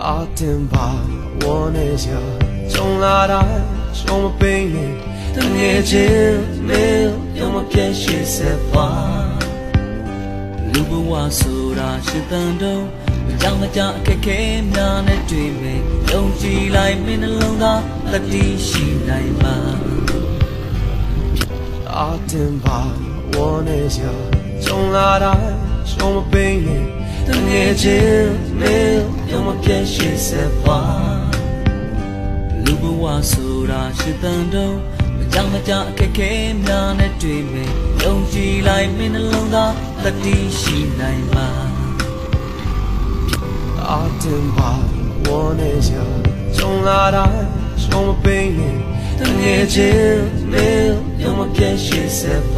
阿天吧，我那下从哪来，从我背面的眼睛没有我偏心色花。လူဘဝဆိုတာရှစ်တန်တော့မကြောင်မကြအခက်ခဲများနဲ့တွေ့မယ်ယုံကြည်လိုက်မင်းနှလုံးသားတတိရှိနိုင်မှာ阿天吧，我那下从哪来，从我背面的眼睛没有我偏心色花。လူဘဝဆိုတာရှစ်တန်တော့မကြောင်မကြအခက်ခဲများနဲ့တွေ့မယ်ယုံကြည်လိုက်မင်းနှလုံးသားတတိရှိနိုင်မှာ阿天吧，我那下从哪来，从我背面的眼睛没有我偏心色花。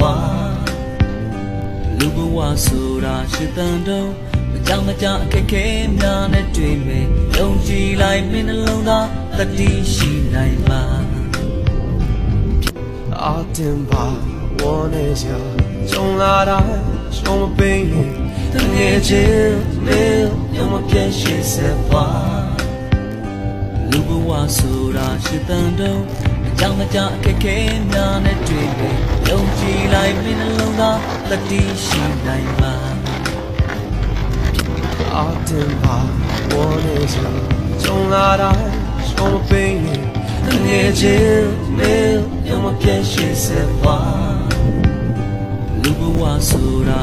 လူဘဝဆိုတာရှစ်တန်တော့မကြောင်မကြအခက်ခဲများနဲ့တွေ့မယ်ယုံကြည်လိုက်မင်းနှလုံးသားတတိရှိနိုင်မှာ阿天吧，我那下从哪来，从我背面的眼睛没有我偏心色花。လူဘဝဆိုတာရှစ်တန်တော့မကြောင်မကြအခက်ခဲများနဲ့တွေ့မယ်ယုံကြည်လိုက်မင်းနှလုံးသားတတိရှိနိုင်မှာ阿天吧，我那下从哪来，从我背面的眼睛没有我偏心色花。လူဘဝဆိုတာ